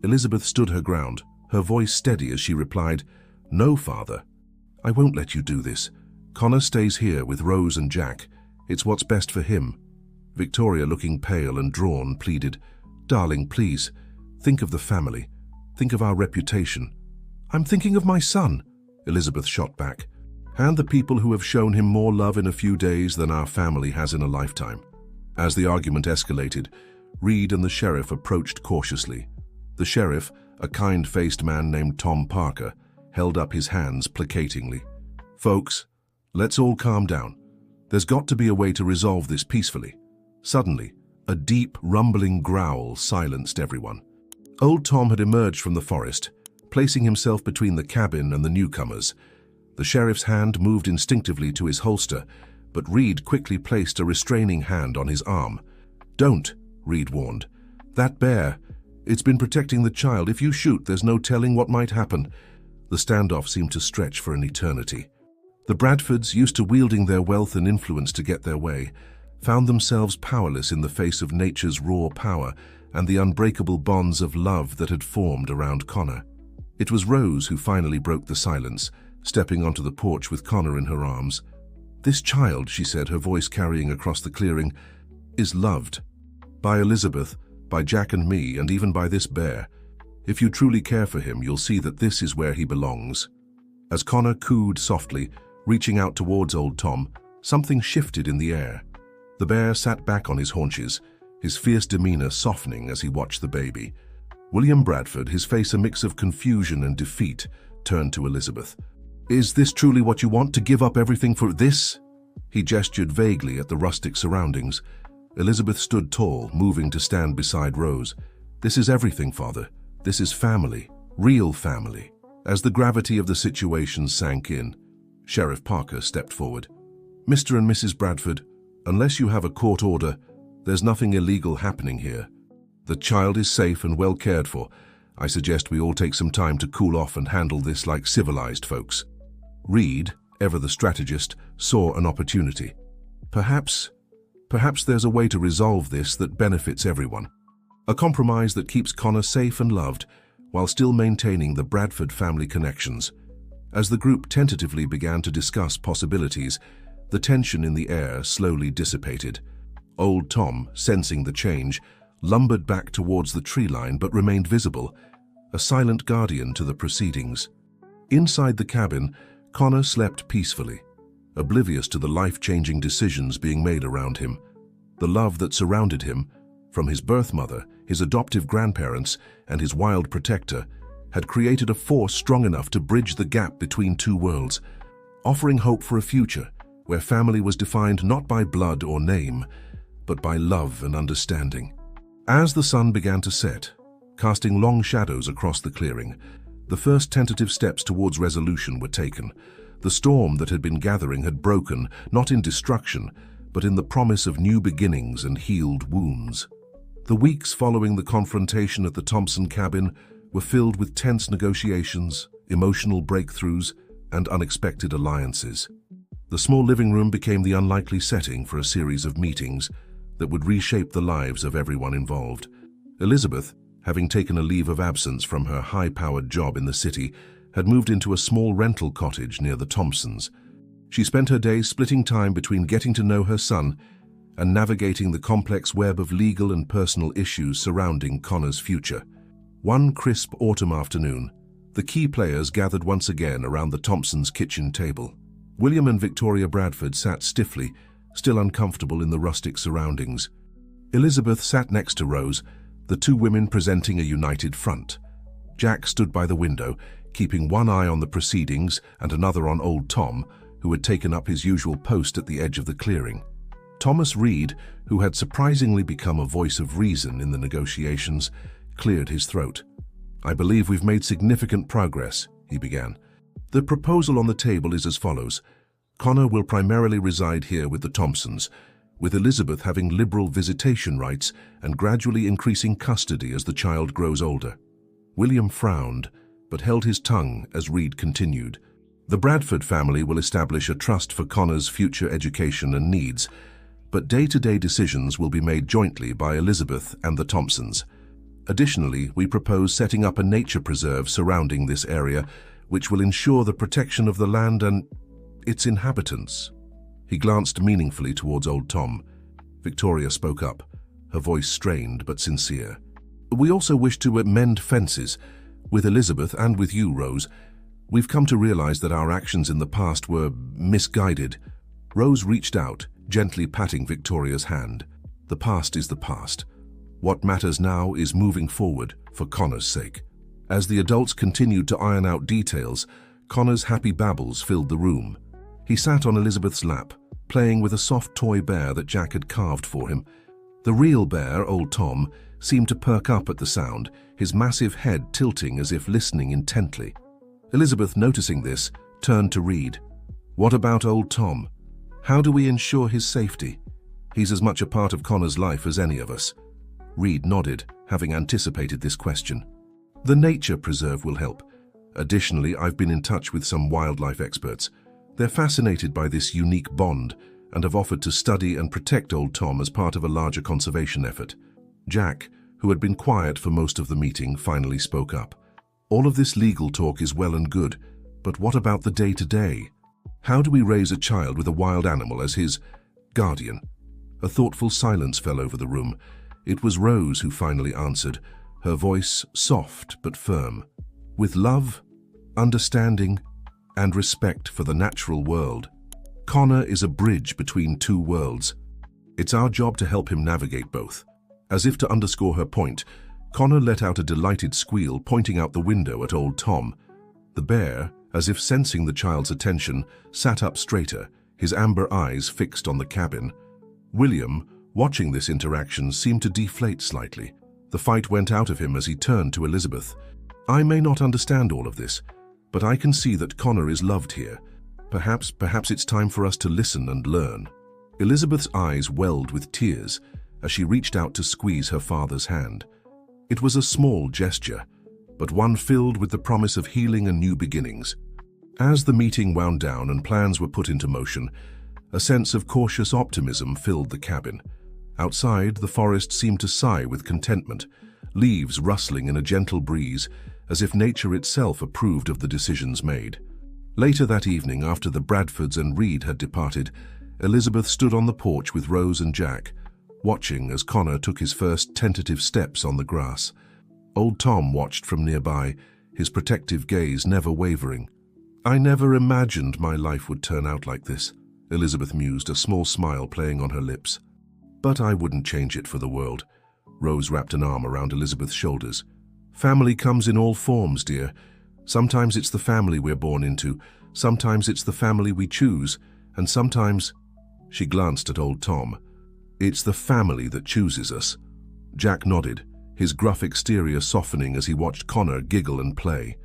S1: Elizabeth stood her ground, her voice steady as she replied, "No, Father. I won't let you do this. Connor stays here with Rose and Jack. It's what's best for him." Victoria, looking pale and drawn, pleaded, "Darling, please, think of the family. Think of our reputation." "I'm thinking of my son," Elizabeth shot back, "and the people who have shown him more love in a few days than our family has in a lifetime." As the argument escalated, Reed and the sheriff approached cautiously. The sheriff, a kind-faced man named Tom Parker, held up his hands placatingly. "Folks, Let's all calm down. There's got to be a way to resolve this peacefully. Suddenly, a deep, rumbling growl silenced everyone. Old Tom had emerged from the forest, placing himself between the cabin and the newcomers. The sheriff's hand moved instinctively to his holster, but Reed quickly placed a restraining hand on his arm. "Don't," Reed warned. "That bear, it's been protecting the child. If you shoot, there's no telling what might happen." The standoff seemed to stretch for an eternity. The Bradfords, used to wielding their wealth and influence to get their way, found themselves powerless in the face of nature's raw power and the unbreakable bonds of love that had formed around Connor. It was Rose who finally broke the silence, stepping onto the porch with Connor in her arms. "This child," she said, her voice carrying across the clearing, "is loved. By Elizabeth, by Jack and me, and even by this bear. If you truly care for him, you'll see that this is where he belongs." As Connor cooed softly, reaching out towards Old Tom, something shifted in the air. The bear sat back on his haunches, his fierce demeanor softening as he watched the baby. William Bradford, his face a mix of confusion and defeat, turned to Elizabeth. "Is this truly what you want, to give up everything for this?" He gestured vaguely at the rustic surroundings. Elizabeth stood tall, moving to stand beside Rose. "This is everything, Father. This is family, real family." As the gravity of the situation sank in, Sheriff Parker stepped forward. "Mr. and Mrs. Bradford, unless you have a court order, there's nothing illegal happening here. The child is safe and well cared for. I suggest we all take some time to cool off and handle this like civilized folks." Reed, ever the strategist, saw an opportunity. Perhaps there's a way to resolve this that benefits everyone. A compromise that keeps Connor safe and loved, while still maintaining the Bradford family connections. As the group tentatively began to discuss possibilities, the tension in the air slowly dissipated. Old Tom, sensing the change, lumbered back towards the tree line but remained visible, a silent guardian to the proceedings. Inside the cabin, Connor slept peacefully, oblivious to the life-changing decisions being made around him. The love that surrounded him, from his birth mother, his adoptive grandparents, and his wild protector, had created a force strong enough to bridge the gap between two worlds, offering hope for a future where family was defined not by blood or name, but by love and understanding. As the sun began to set, casting long shadows across the clearing, the first tentative steps towards resolution were taken. The storm that had been gathering had broken, not in destruction, but in the promise of new beginnings and healed wounds. The weeks following the confrontation at the Thompson cabin were filled with tense negotiations, emotional breakthroughs, and unexpected alliances. The small living room became the unlikely setting for a series of meetings that would reshape the lives of everyone involved. Elizabeth, having taken a leave of absence from her high-powered job in the city, had moved into a small rental cottage near the Thompsons. She spent her days splitting time between getting to know her son and navigating the complex web of legal and personal issues surrounding Connor's future. One crisp autumn afternoon, the key players gathered once again around the Thompsons' kitchen table. William and Victoria Bradford sat stiffly, still uncomfortable in the rustic surroundings. Elizabeth sat next to Rose, the two women presenting a united front. Jack stood by the window, keeping one eye on the proceedings and another on Old Tom, who had taken up his usual post at the edge of the clearing. Thomas Reed, who had surprisingly become a voice of reason in the negotiations, cleared his throat. "I believe we've made significant progress," he began. "The proposal on the table is as follows. Connor will primarily reside here with the Thompsons, with Elizabeth having liberal visitation rights and gradually increasing custody as the child grows older." William frowned, but held his tongue as Reed continued. "The Bradford family will establish a trust for Connor's future education and needs, but day-to-day decisions will be made jointly by Elizabeth and the Thompsons. Additionally, we propose setting up a nature preserve surrounding this area, which will ensure the protection of the land and its inhabitants." He glanced meaningfully towards Old Tom. Victoria spoke up, her voice strained but sincere. "We also wish to mend fences, with Elizabeth and with you, Rose. We've come to realize that our actions in the past were misguided." Rose reached out, gently patting Victoria's hand. "The past is the past. What matters now is moving forward for Connor's sake." As the adults continued to iron out details, Connor's happy babbles filled the room. He sat on Elizabeth's lap, playing with a soft toy bear that Jack had carved for him. The real bear, old Tom, seemed to perk up at the sound, his massive head tilting as if listening intently. Elizabeth, noticing this, turned to Reed. "What about old Tom? How do we ensure his safety? He's as much a part of Connor's life as any of us." Reed nodded, having anticipated this question. "The nature preserve will help. Additionally, I've been in touch with some wildlife experts. They're fascinated by this unique bond and have offered to study and protect old Tom as part of a larger conservation effort." Jack, who had been quiet for most of the meeting, finally spoke up. "All of this legal talk is well and good, but what about the day-to-day? How do we raise a child with a wild animal as his guardian?" A thoughtful silence fell over the room. It was Rose who finally answered, her voice soft but firm. "With love, understanding, and respect for the natural world. Connor is a bridge between two worlds. It's our job to help him navigate both." As if to underscore her point, Connor let out a delighted squeal, pointing out the window at old Tom. The bear, as if sensing the child's attention, sat up straighter, his amber eyes fixed on the cabin. William, watching this interaction, seemed to deflate slightly. The fight went out of him as he turned to Elizabeth. "I may not understand all of this, but I can see that Connor is loved here. Perhaps it's time for us to listen and learn." Elizabeth's eyes welled with tears as she reached out to squeeze her father's hand. It was a small gesture, but one filled with the promise of healing and new beginnings. As the meeting wound down and plans were put into motion, a sense of cautious optimism filled the cabin. Outside, the forest seemed to sigh with contentment, leaves rustling in a gentle breeze, as if nature itself approved of the decisions made. Later that evening, after the Bradfords and Reed had departed, Elizabeth stood on the porch with Rose and Jack, watching as Connor took his first tentative steps on the grass. Old Tom watched from nearby, his protective gaze never wavering. "I never imagined my life would turn out like this," Elizabeth mused, a small smile playing on her lips. "But I wouldn't change it for the world." Rose wrapped an arm around Elizabeth's shoulders. "Family comes in all forms, dear. Sometimes it's the family we're born into, sometimes it's the family we choose, and sometimes—" She glanced at old Tom. "It's the family that chooses us." Jack nodded, his gruff exterior softening as he watched Connor giggle and play.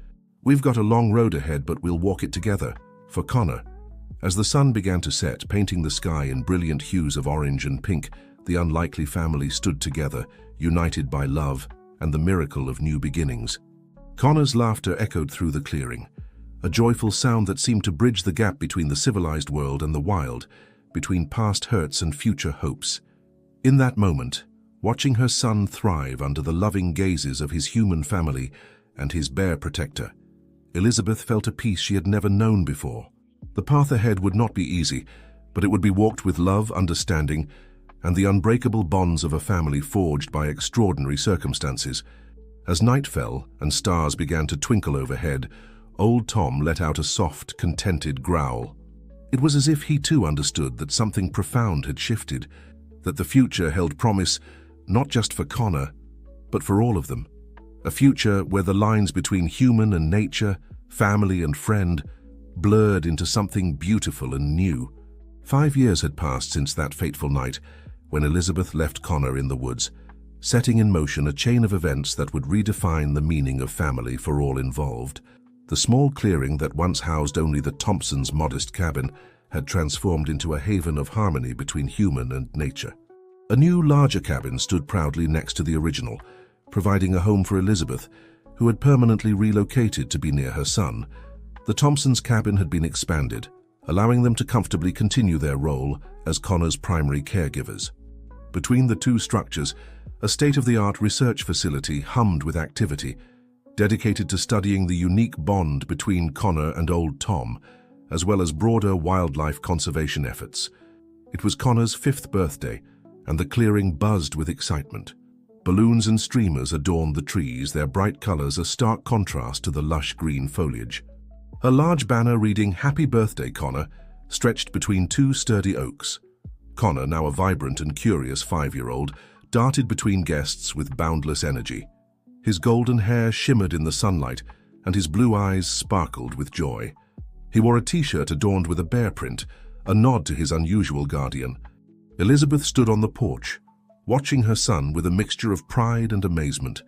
S1: "We've got a long road ahead, but we'll walk it together. For Connor." As the sun began to set, painting the sky in brilliant hues of orange and pink, the unlikely family stood together, united by love and the miracle of new beginnings. Connor's laughter echoed through the clearing, a joyful sound that seemed to bridge the gap between the civilized world and the wild, between past hurts and future hopes. In that moment, watching her son thrive under the loving gazes of his human family and his bear protector, Elizabeth felt a peace she had never known before. The path ahead would not be easy, but it would be walked with love, understanding, and the unbreakable bonds of a family forged by extraordinary circumstances. As night fell and stars began to twinkle overhead, old Tom let out a soft, contented growl. It was as if he too understood that something profound had shifted, that the future held promise not just for Connor, but for all of them. A future where the lines between human and nature, family and friend, blurred into something beautiful and new. 5 years had passed since that fateful night when Elizabeth left Connor in the woods, setting in motion a chain of events that would redefine the meaning of family for all involved. The small clearing that once housed only the Thompsons' modest cabin had transformed into a haven of harmony between human and nature. A new, larger cabin stood proudly next to the original, providing a home for Elizabeth, who had permanently relocated to be near her son. The Thompsons' cabin had been expanded, allowing them to comfortably continue their role as Connor's primary caregivers. Between the two structures, a state-of-the-art research facility hummed with activity, dedicated to studying the unique bond between Connor and old Tom, as well as broader wildlife conservation efforts. It was Connor's 5th birthday, and the clearing buzzed with excitement. Balloons and streamers adorned the trees, their bright colors a stark contrast to the lush green foliage. A large banner reading "Happy Birthday, Connor," stretched between two sturdy oaks. Connor, now a vibrant and curious 5-year-old, darted between guests with boundless energy. His golden hair shimmered in the sunlight, and his blue eyes sparkled with joy. He wore a t-shirt adorned with a bear print, a nod to his unusual guardian. Elizabeth stood on the porch, watching her son with a mixture of pride and amazement.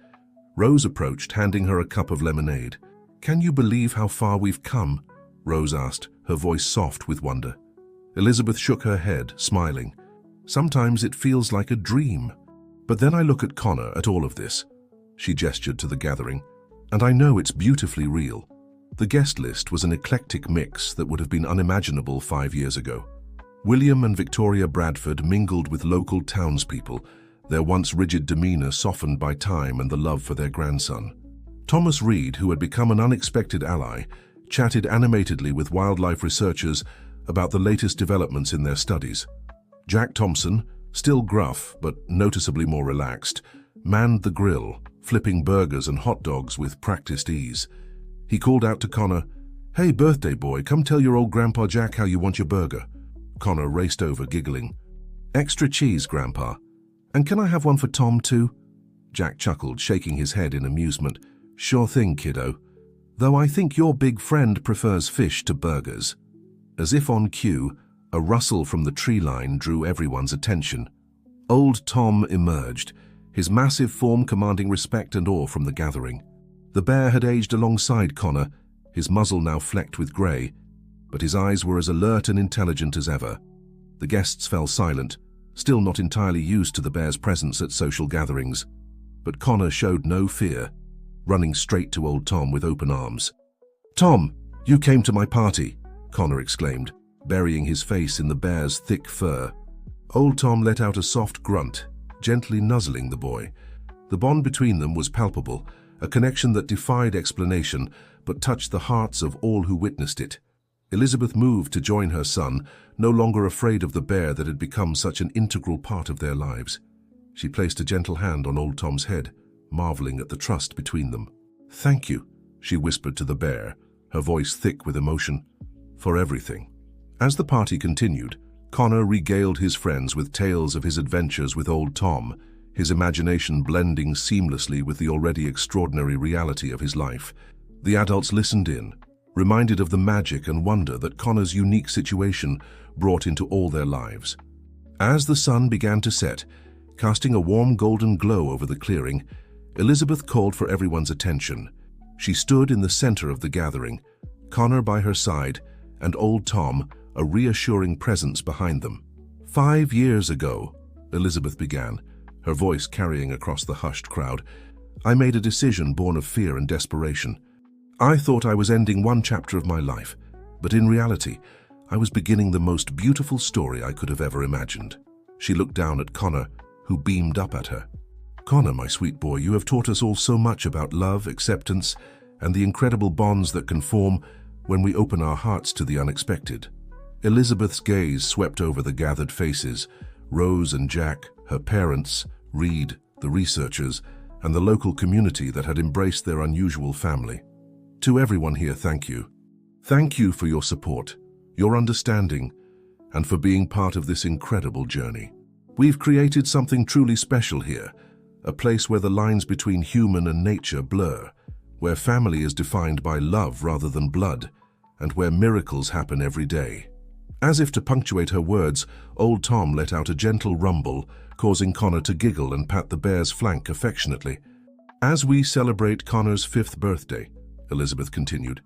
S1: Rose approached, handing her a cup of lemonade. "Can you believe how far we've come?" Rose asked, her voice soft with wonder. Elizabeth shook her head, smiling. "Sometimes it feels like a dream. But then I look at Connor, at all of this." She gestured to the gathering. "And I know it's beautifully real." The guest list was an eclectic mix that would have been unimaginable 5 years ago. William and Victoria Bradford mingled with local townspeople, their once rigid demeanor softened by time and the love for their grandson. Thomas Reed, who had become an unexpected ally, chatted animatedly with wildlife researchers about the latest developments in their studies. Jack Thompson, still gruff but noticeably more relaxed, manned the grill, flipping burgers and hot dogs with practiced ease. He called out to Connor, "Hey, birthday boy, come tell your old Grandpa Jack how you want your burger." Connor raced over, giggling. "Extra cheese, Grandpa. And can I have one for Tom, too?" Jack chuckled, shaking his head in amusement. "Sure thing, kiddo. Though I think your big friend prefers fish to burgers." As if on cue, a rustle from the tree line drew everyone's attention. Old Tom emerged, his massive form commanding respect and awe from the gathering. The bear had aged alongside Connor, his muzzle now flecked with grey, but his eyes were as alert and intelligent as ever. The guests fell silent, still not entirely used to the bear's presence at social gatherings. But Connor showed no fear, running straight to old Tom with open arms. "Tom, you came to my party," Connor exclaimed, burying his face in the bear's thick fur. Old Tom let out a soft grunt, gently nuzzling the boy. The bond between them was palpable, a connection that defied explanation but touched the hearts of all who witnessed it. Elizabeth moved to join her son, no longer afraid of the bear that had become such an integral part of their lives. She placed a gentle hand on old Tom's head, marveling at the trust between them. "Thank you," she whispered to the bear, her voice thick with emotion, "for everything." As the party continued, Connor regaled his friends with tales of his adventures with old Tom, his imagination blending seamlessly with the already extraordinary reality of his life. The adults listened in, reminded of the magic and wonder that Connor's unique situation brought into all their lives. As the sun began to set, casting a warm golden glow over the clearing, Elizabeth called for everyone's attention. She stood in the center of the gathering, Connor by her side, and old Tom, a reassuring presence behind them. "5 years ago," Elizabeth began, her voice carrying across the hushed crowd, "I made a decision born of fear and desperation. I thought I was ending one chapter of my life, but in reality, I was beginning the most beautiful story I could have ever imagined." She looked down at Connor, who beamed up at her. "Connor, my sweet boy, you have taught us all so much about love, acceptance, and the incredible bonds that can form when we open our hearts to the unexpected." Elizabeth's gaze swept over the gathered faces, Rose and Jack, her parents, Reed, the researchers, and the local community that had embraced their unusual family. "To everyone here, thank you. Thank you for your support, your understanding, and for being part of this incredible journey. We've created something truly special here, a place where the lines between human and nature blur, where family is defined by love rather than blood, and where miracles happen every day." As if to punctuate her words, old Tom let out a gentle rumble, causing Connor to giggle and pat the bear's flank affectionately. "As we celebrate Connor's 5th birthday," Elizabeth continued,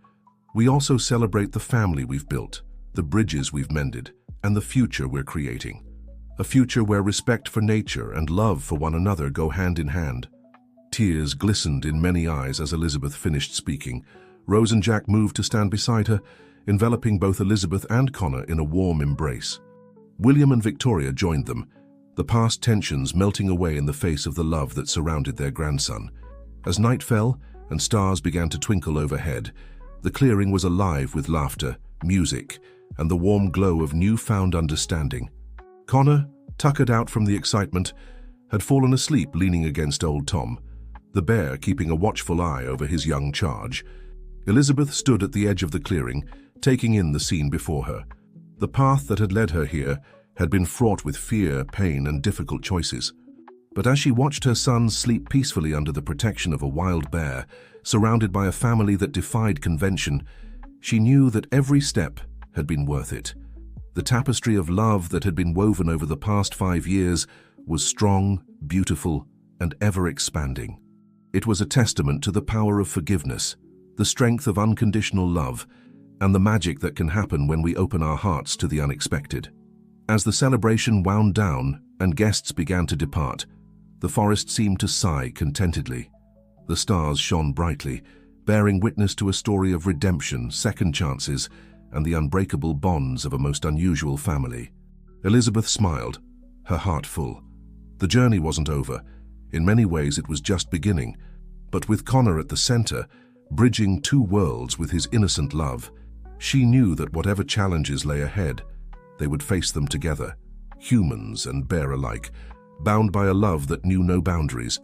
S1: "we also celebrate the family we've built, the bridges we've mended, and the future we're creating. A future where respect for nature and love for one another go hand in hand." Tears glistened in many eyes as Elizabeth finished speaking. Rose and Jack moved to stand beside her, enveloping both Elizabeth and Connor in a warm embrace. William and Victoria joined them, the past tensions melting away in the face of the love that surrounded their grandson. As night fell and stars began to twinkle overhead, the clearing was alive with laughter, music, and the warm glow of newfound understanding. Connor, tuckered out from the excitement, had fallen asleep leaning against old Tom, the bear keeping a watchful eye over his young charge. Elizabeth stood at the edge of the clearing, taking in the scene before her. The path that had led her here had been fraught with fear, pain, and difficult choices. But as she watched her son sleep peacefully under the protection of a wild bear, surrounded by a family that defied convention, She knew that every step had been worth it. The tapestry of love that had been woven over the past 5 years was strong, beautiful, and ever-expanding. It was a testament to the power of forgiveness, the strength of unconditional love, and the magic that can happen when we open our hearts to the unexpected. As the celebration wound down and guests began to depart, the forest seemed to sigh contentedly. The stars shone brightly, bearing witness to a story of redemption, second chances, and the unbreakable bonds of a most unusual family. Elizabeth smiled, her heart full. The journey wasn't over. In many ways it was just beginning. But with Connor at the center, bridging 2 worlds with his innocent love, she knew that whatever challenges lay ahead, they would face them together, humans and bear alike, bound by a love that knew no boundaries.